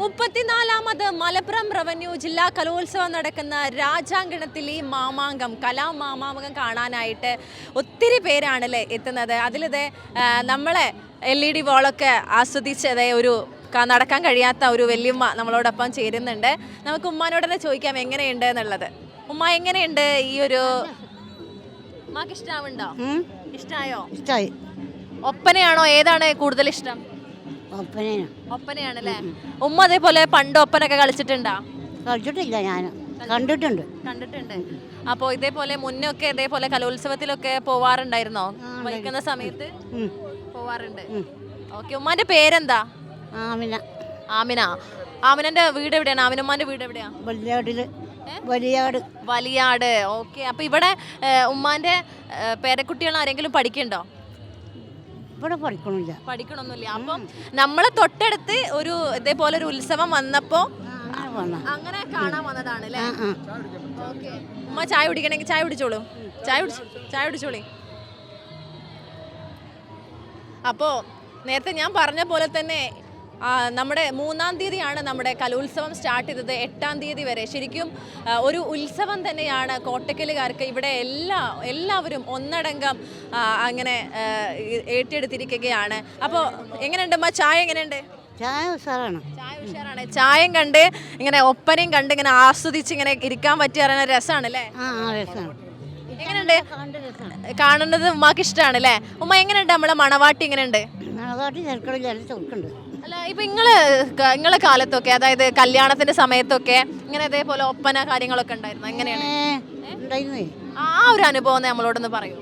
34ാമത് Malappuram revenue ജില്ലാ കലോത്സവം നടക്കുന്ന രാജാങ്കണത്തിൽ ഈ മാമാങ്കം കലാമാമാങ്കം കാണാനായിട്ട് ഒത്തിരി പേരാണല്ലേ എത്തുന്നത്. അതിലിത് നമ്മളെ LED വോളൊക്കെ ആസ്വദിച്ചത് ഒരു നടക്കാൻ കഴിയാത്ത ഒരു വല്യമ്മ നമ്മളോടൊപ്പം ചേരുന്നുണ്ട്. നമുക്ക് ഉമ്മാനോട് തന്നെ ചോദിക്കാം എങ്ങനെയുണ്ട് എന്നുള്ളത്. ഉമ്മ എങ്ങനെയുണ്ട് ഈ ഒരു ഉമ്മാക്ക് ഇഷ്ടാവുണ്ടോ? ഇഷ്ടായോ? ഇഷ്ടായി. ഒപ്പനയാണോ ഏതാണ് കൂടുതൽ ഇഷ്ടം? ഒപ്പനയാണല്ലേ. ഉമ്മ അതേപോലെ പണ്ട് ഒപ്പനൊക്കെ കളിച്ചിട്ടുണ്ടോ? കളിച്ചിട്ടില്ല, ഞാൻ കണ്ടിട്ടുണ്ട്. അപ്പോ ഇതേപോലെ മുന്നൊക്കെ ഇതേപോലെ കലോത്സവത്തിലൊക്കെ പോവാറുണ്ടായിരുന്നോ? വഹിക്കുന്ന സമയത്ത് പോവാറുണ്ട്. ഓക്കെ. ഉമ്മാന്റെ പേരെന്താ? ആമിന. ആമിന. ആമിനന്റെ വീട് എവിടെയാണ്? ആമിനമ്മാന്റെ വീട് എവിടെയാ? വലിയാട്. വലിയാട്. ഓക്കെ. അപ്പൊ ഇവിടെ ഉമ്മാന്റെ പേരക്കുട്ടികൾ ആരെങ്കിലും പഠിക്കണ്ടോ? ഇവിടെ പഠിക്കണമൊന്നുമില്ല. അപ്പം നമ്മളെ തൊട്ടടുത്ത് ഒരു ഇതേപോലെ ഒരു ഉത്സവം വന്നപ്പോ അങ്ങനെ കാണാൻ വന്നതാണ് അല്ലേ? ഓക്കെ. ഉമ്മ ചായ കുടിക്കണമെങ്കിൽ ചായ കുടിച്ചോളൂ. ചായ കുടിച്ചോളി. അപ്പോ നേരത്തെ ഞാൻ പറഞ്ഞ പോലെ തന്നെ നമ്മുടെ 3-ാം തീയതിയാണ് നമ്മുടെ കലോത്സവം സ്റ്റാർട്ട് ചെയ്തത്. 8-ാം തീയതി വരെ ശരിക്കും ഒരു ഉത്സവം തന്നെയാണ് കോട്ടക്കലുകാർക്ക്. ഇവിടെ എല്ലാവരും ഒന്നടങ്കം അങ്ങനെ ഏറ്റെടുത്തിരിക്കുകയാണ്. അപ്പോൾ എങ്ങനെയുണ്ട് അമ്മ? ചായ എങ്ങനെയുണ്ട്? ചായ ഉഷാറാണ്. ചായയും കണ്ട് ഇങ്ങനെ ഒപ്പനയും കണ്ട് ഇങ്ങനെ ആസ്വദിച്ച് ഇങ്ങനെ ഇരിക്കാൻ പറ്റിയ രസമാണ് അല്ലേ? എങ്ങനെയുണ്ട്? കാണുന്നത് ഉമ്മാക്ക് ഇഷ്ടമാണ് അല്ലേ? ഉമ്മ എങ്ങനെയുണ്ട് നമ്മളെ മണവാട്ടി? എങ്ങനെയുണ്ട്? അല്ല, ഇപ്പൊ നിങ്ങളെ കാലത്തൊക്കെ, അതായത് കല്യാണത്തിന്റെ സമയത്തൊക്കെ ഇങ്ങനെ ഇതേപോലെ ഒപ്പന കാര്യങ്ങളൊക്കെ ഉണ്ടായിരുന്നു. എങ്ങനെയാണ് ആ ഒരു അനുഭവം നമ്മളോടൊന്ന് പറയൂ.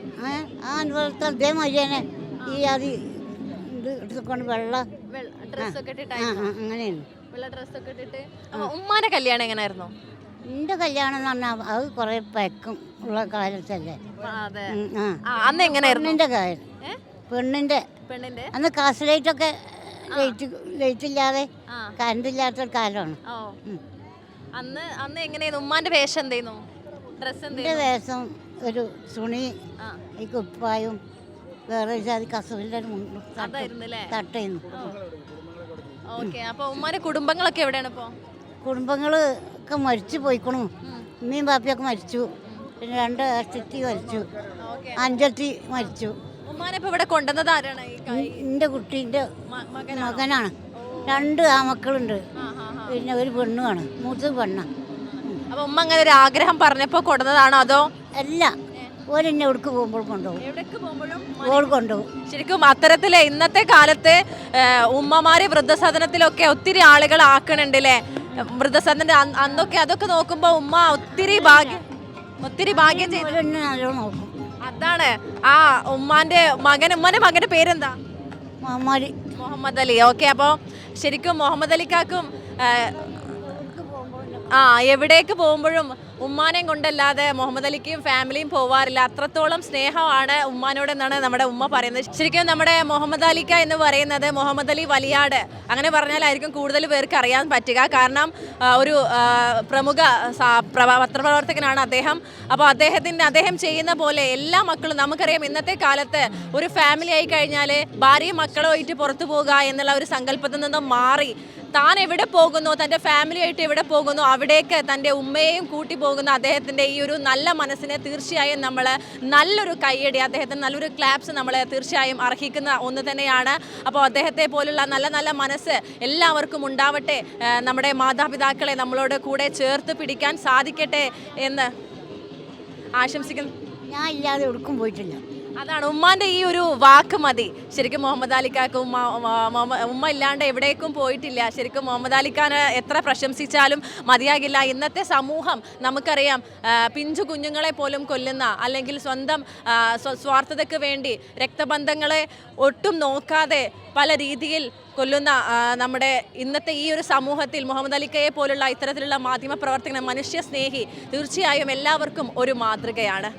ഉമ്മാന്റെ കല്യാണം എങ്ങനെയായിരുന്നു? എന്റെ കല്യാണം എന്ന് പറഞ്ഞാൽ അത് കുറെ പഴക്കം ഉള്ള കാലത്തല്ലേ. അന്ന് എങ്ങനെയായിരുന്നു പെണ്ണിന്റെ അന്ന് കാസലേറ്റൊക്കെ ലൈറ്റ് ഇല്ലാതെ കറണ്ട് ഇല്ലാത്ത കാലമാണ്. അന്ന് എങ്ങനെയായിരുന്നു ഉമ്മാന്റെ വേഷം? എന്തായിരുന്നു എന്റെ വേഷം? ഒരു തുണി, ഈ കുപ്പായും വേറെ ജാതി കസവിന്റെ തട്ടയുന്നു. അപ്പൊ ഉമ്മാന്റെ കുടുംബങ്ങളൊക്കെ എവിടെയാണ് ഇപ്പൊ? കുടുംബങ്ങള് ഒക്കെ മരിച്ചു പോയിക്കണു. ഉമ്മയും ബാപ്പിയൊക്കെ മരിച്ചു. പിന്നെ 2 ഏട്ടത്തി മരിച്ചു, 5 മരിച്ചു. ഉമ്മാനിപ്പോ ഇവിടെ കൊണ്ടുവന്നത് ആരാണ്? എന്റെ കുട്ടീന്റെ മകനാണ്. 2 ആമക്കളുണ്ട്, പിന്നെ ഒരു പെണ്ണുമാണ്. മൂത്തത് പെണ്ണ. അപ്പൊ ഉമ്മ അങ്ങനെ ഒരു ആഗ്രഹം പറഞ്ഞപ്പോ കൊണ്ടുവന്നതാണോ അതോ? അല്ല, ഓരെന്നെ എവിടേക്ക് പോകുമ്പോൾ കൊണ്ടുപോകും. ശരിക്കും അത്തരത്തില് ഇന്നത്തെ കാലത്ത് ഉമ്മമാര് വൃദ്ധസദനത്തിലൊക്കെ ഒത്തിരി ആളുകൾ ആക്കണുണ്ടല്ലേ? വൃദ്ധസദന അന്നൊക്കെ അതൊക്കെ നോക്കുമ്പോ ഉമ്മ ഒത്തിരി ഭാഗ്യം ചെയ്തു. അതാണ് ആ ഉമ്മാന്റെ മകന്റെ പേരെന്താ? മുഹമ്മദ് അലി. ഓക്കെ. അപ്പോൾ ശരിക്കും മുഹമ്മദ് അലിക്കാക്കും എവിടേക്ക് പോകുമ്പോഴും ഉമ്മാനെയും കൊണ്ടല്ലാതെ മുഹമ്മദ് അലിക്കും ഫാമിലിയും പോവാറില്ല. അത്രത്തോളം സ്നേഹമാണ് ഉമ്മാനോട് എന്നാണ് നമ്മുടെ ഉമ്മ പറയുന്നത്. ശരിക്കും നമ്മുടെ മുഹമ്മദ് അലിക്ക എന്ന് പറയുന്നത് മുഹമ്മദ് അലി വലിയാട് അങ്ങനെ പറഞ്ഞാലായിരിക്കും കൂടുതൽ പേർക്ക് അറിയാൻ പറ്റുക. കാരണം ഒരു പ്രമുഖ പത്രപ്രവർത്തകനാണ് അദ്ദേഹം. അപ്പോൾ അദ്ദേഹം ചെയ്യുന്ന പോലെ എല്ലാ മക്കളും, നമുക്കറിയാം ഇന്നത്തെ കാലത്ത് ഒരു ഫാമിലി ആയി കഴിഞ്ഞാൽ ഭാര്യയും മക്കളുമായിട്ട് പുറത്തു പോകുക എന്നുള്ള ഒരു സങ്കല്പത്തിൽ നിന്നും മാറി താൻ എവിടെ പോകുന്നു, തൻ്റെ ഫാമിലിയായിട്ട് എവിടെ പോകുന്നു അവിടേക്ക് തൻ്റെ ഉമ്മയെയും കൂട്ടി പോകുന്ന അദ്ദേഹത്തിൻ്റെ ഈ ഒരു നല്ല മനസ്സിനെ തീർച്ചയായും നമ്മൾ നല്ലൊരു കയ്യടി, അദ്ദേഹത്തിന് നല്ലൊരു ക്ലാപ്സ് നമ്മൾ തീർച്ചയായും അർഹിക്കുന്ന ഒന്ന് തന്നെയാണ്. അപ്പോൾ അദ്ദേഹത്തെ പോലുള്ള നല്ല നല്ല മനസ്സ് എല്ലാവർക്കും ഉണ്ടാവട്ടെ. നമ്മുടെ മാതാപിതാക്കളെ നമ്മളോട് കൂടെ ചേർത്ത് പിടിക്കാൻ സാധിക്കട്ടെ എന്ന് ആശംസിക്കുന്നു. ഞാൻ ഇല്ലാതെ എവിടേക്കും പോയിട്ടില്ല. അതാണ് ഉമ്മാന്റെ ഈ ഒരു വാക്ക് മതി. ശരിക്കും മുഹമ്മദ് അലിക്കാക്ക് ഉമ്മ ഇല്ലാണ്ട് എവിടേക്കും പോയിട്ടില്ല. ശരിക്കും മുഹമ്മദ് അലിഖാനെ എത്ര പ്രശംസിച്ചാലും മതിയാകില്ല. ഇന്നത്തെ സമൂഹം നമുക്കറിയാം പിഞ്ചു കുഞ്ഞുങ്ങളെ പോലും കൊല്ലുന്ന, അല്ലെങ്കിൽ സ്വന്തം സ്വാർത്ഥതയ്ക്ക് വേണ്ടി രക്തബന്ധങ്ങളെ ഒട്ടും നോക്കാതെ പല രീതിയിൽ കൊല്ലുന്ന നമ്മുടെ ഇന്നത്തെ ഈ ഒരു സമൂഹത്തിൽ മുഹമ്മദ് അലിക്കയെ പോലുള്ള ഇത്തരത്തിലുള്ള മാധ്യമ പ്രവർത്തകൻ, മനുഷ്യ സ്നേഹി തീർച്ചയായും എല്ലാവർക്കും ഒരു മാതൃകയാണ്.